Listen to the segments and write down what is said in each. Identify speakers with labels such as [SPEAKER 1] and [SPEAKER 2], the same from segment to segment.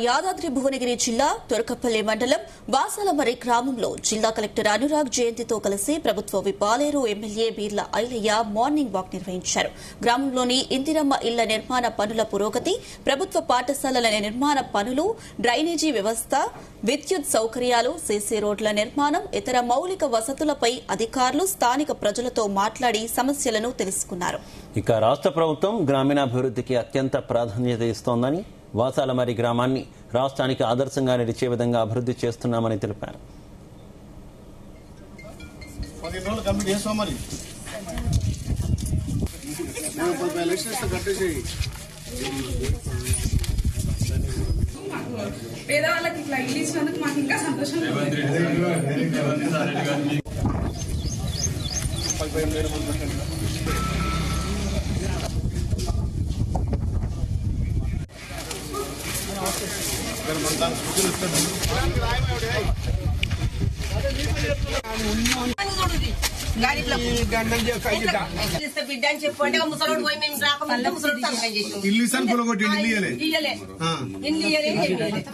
[SPEAKER 1] యాదాద్రి భువనగిరి జిల్లా తొరకపల్లి మండలం బాసాలమరి గ్రామంలో జిల్లా కలెక్టర్ అనురాగ్ జయంతితో కలిసి ప్రభుత్వ విపాలేరు MLA Beerla Ilaiah morning walk నిర్వహించారు. గ్రామంలోని ఇందిరమ్మ ఇళ్ల నిర్మాణ పనుల పురోగతి, ప్రభుత్వ పాఠశాలల నిర్మాణ పనులు, డ్రైనేజీ వ్యవస్థ, విద్యుత్ సౌకర్యాలు, సీసీ రోడ్ల నిర్మాణం, ఇతర మౌలిక వసతులపై అధికారులు స్థానిక ప్రజలతో మాట్లాడి సమస్యలను తెలుసుకున్నారు.
[SPEAKER 2] ఇక రాష్ట్ర ప్రభుత్వం గ్రామీణాభివృద్ధికి అత్యంత ప్రాధాన్యత ఇస్తోందని, వాసాలమరి గ్రామాన్ని రాష్ట్రానికి ఆదర్శంగా నిలిచే విధంగా అభివృద్ధి చేస్తున్నామని తెలిపారు.
[SPEAKER 3] పేదవాళ్ళకి ఇట్లా ఇల్లు ఇచ్చినందుకు మాకు ఇంకా సంతోషంగా ఉంది.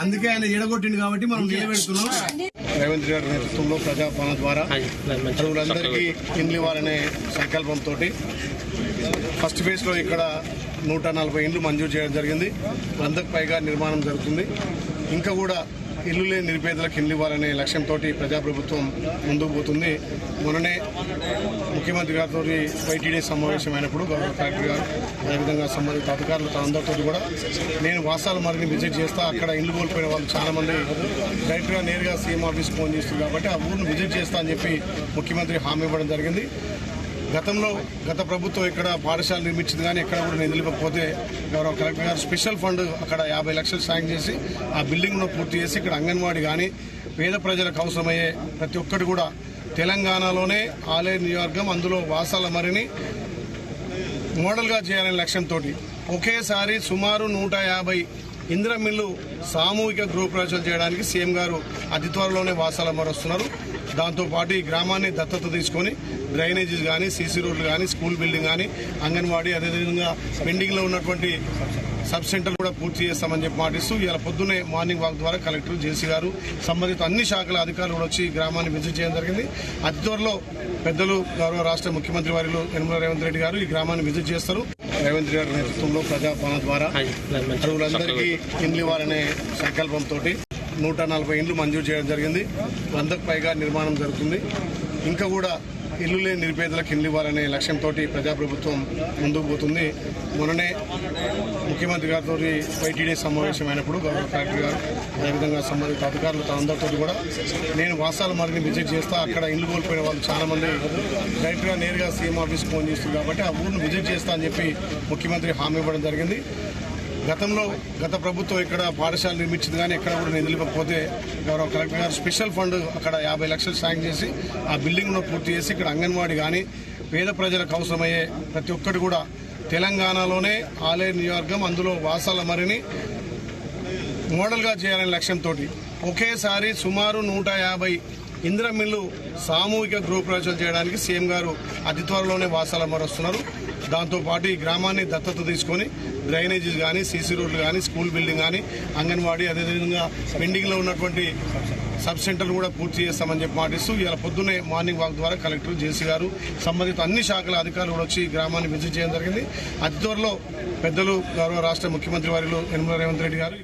[SPEAKER 4] అందుకే ఆయన ఎడగొట్టింది కాబట్టి మనం నిలబెడుతున్నాం. రేవంత్ రెడ్డి నేతృత్వంలో ప్రజాపాలన ద్వారా అందరికీ ఇండ్లు ఇవ్వాలనే సంకల్పంతో ఫస్ట్ ఫేజ్ లో ఇక్కడ 140 ఇండ్లు మంజూరు చేయడం జరిగింది. 100కు పైగా నిర్మాణం జరుగుతుంది. ఇంకా కూడా ఇల్లు లేని నిరుపేదలకు ఇండ్లు ఇవ్వాలనే లక్ష్యంతో ప్రజాప్రభుత్వం ముందుకు పోతుంది. మొన్ననే ముఖ్యమంత్రి గారితో వైటీడీ సమావేశం అయినప్పుడు గౌరవ కలెక్టర్ గారు, అదేవిధంగా సంబంధిత అధికారులతో అందరితో కూడా నేను వాసాలమరిని విజిట్ చేస్తా. అక్కడ ఇల్లు కోల్పోయిన వాళ్ళు చాలా మంది డైరెక్ట్ గా నేరుగా సీఎం ఆఫీస్ ఫోన్ చేస్తుంది కాబట్టి ఆ ఊరిని విజిట్ చేస్తా అని చెప్పి ముఖ్యమంత్రి హామీ ఇవ్వడం జరిగింది. గత ప్రభుత్వం ఇక్కడ పాఠశాల నిర్మించింది కానీ ఎక్కడ కూడా నిధులు ఇవ్వకపోతే గౌరవ కలెక్టర్ గారు స్పెషల్ ఫండ్ అక్కడ 50 లక్షలు సాంక్షన్ చేసి ఆ బిల్డింగ్ ను పూర్తి చేసి ఇక్కడ అంగన్వాడీ కానీ పేద ప్రజలకు అవసరమయ్యే ప్రతి ఒక్కటి కూడా తెలంగాణలోనే ఆలయ నియోజకవర్గం, అందులో వాసాలమరిని మోడల్ గా చేయాలనే లక్ష్యంతో ఒకేసారి సుమారు 150 ఇందిరమిల్లు సామూహిక గృహప్రవేశాలు చేయడానికి సీఎం గారు అతి త్వరలోనే వాసాలమరి వస్తున్నారు. దాంతోపాటు ఈ గ్రామాన్ని దత్తత తీసుకొని డ్రైనేజీస్ కానీ, సీసీ రోడ్లు కానీ, స్కూల్ బిల్డింగ్ కానీ, అంగన్వాడీ, అదేవిధంగా పెండింగ్ లో ఉన్నటువంటి సబ్ సెంటర్ కూడా పూర్తి చేస్తామని చెప్పి మాటిస్తూ ఇలా పొద్దున్నే మార్నింగ్ వాక్ ద్వారా కలెక్టర్ జేసీ గారు సంబంధిత అన్ని శాఖల అధికారులు కూడా వచ్చి గ్రామాన్ని విజిట్ చేయడం జరిగింది. అతి త్వరలో పెద్దలు గౌరవ రాష్ట్ర ముఖ్యమంత్రి వర్యులు యనమల రేవంత్ రెడ్డి గారు ఈ గ్రామాన్ని విజిట్ చేస్తారు. రేవంత్ రెడ్డి నేతృత్వంలో ప్రజాపాలన ద్వారా అందరికీ ఇండ్లు ఇవ్వాలనే సంకల్పంతో 140 ఇండ్లు మంజూరు చేయడం జరిగింది. 100కు పైగా నిర్మాణం జరుగుతుంది. ఇంకా కూడా ఇల్లు లేని నిరుపేదలకు ఇండ్లు ఇవ్వాలనే లక్ష్యంతో ప్రజాప్రభుత్వం ముందుకు పోతుంది. మొన్ననే ముఖ్యమంత్రి గారితో వైటీడీ సమావేశం అయినప్పుడు గౌరవ కలెక్టర్ గారు, అదేవిధంగా సంబంధిత అధికారులతో అందరితో కూడా నేను వాసాలమరిని విజిట్ చేస్తా. అక్కడ ఇల్లు కోల్పోయిన వాళ్ళు చాలా మంది డైరెక్ట్ గా నేరుగా సీఎం ఆఫీస్ ఫోన్ చేస్తుంది కాబట్టి ఆ ఊరిని విజిట్ చేస్తా అని చెప్పి ముఖ్యమంత్రి హామీ ఇవ్వడం జరిగింది. గత ప్రభుత్వం ఇక్కడ పాఠశాల నిర్మించింది కానీ ఎక్కడ కూడా నిధులు ఇవ్వకపోతే గౌరవ కలెక్టర్ గారు స్పెషల్ ఫండ్ అక్కడ 50 లక్షలు సాంక్షన్ చేసి ఆ బిల్డింగ్ ను పూర్తి చేసి ఇక్కడ అంగన్వాడీ కానీ పేద ప్రజలకు అవసరమయ్యే ప్రతి ఒక్కటి కూడా తెలంగాణలోనే ఆలయ నియోజకవర్గం, అందులో వాసాలమరిని మోడల్ గా చేయాలనే లక్ష్యంతో ఒకేసారి సుమారు 150 ఇందిరమిల్లు సామూహిక గృహప్రవేశాలు చేయడానికి సీఎం గారు అతి త్వరలోనే వాసాలమరి వస్తున్నారు. దాంతోపాటు ఈ గ్రామాన్ని దత్తత తీసుకొని డ్రైనేజీస్ కానీ, సీసీ రోడ్లు కానీ, స్కూల్ బిల్డింగ్ కానీ, అంగన్వాడీ, అదేవిధంగా పెండింగ్ లో ఉన్నటువంటి సబ్ సెంటర్లు కూడా పూర్తి చేస్తామని చెప్పి మాటిస్తూ ఇలా పొద్దున్నే మార్నింగ్ వాక్ ద్వారా కలెక్టర్ జేసీ గారు సంబంధిత అన్ని శాఖల అధికారులు కూడా వచ్చి గ్రామాన్ని విజిట్ చేయడం జరిగింది. అతి త్వరలో పెద్దలు గౌరవ రాష్ట్ర ముఖ్యమంత్రి వర్యులు యనమల రేవంత్ రెడ్డి గారు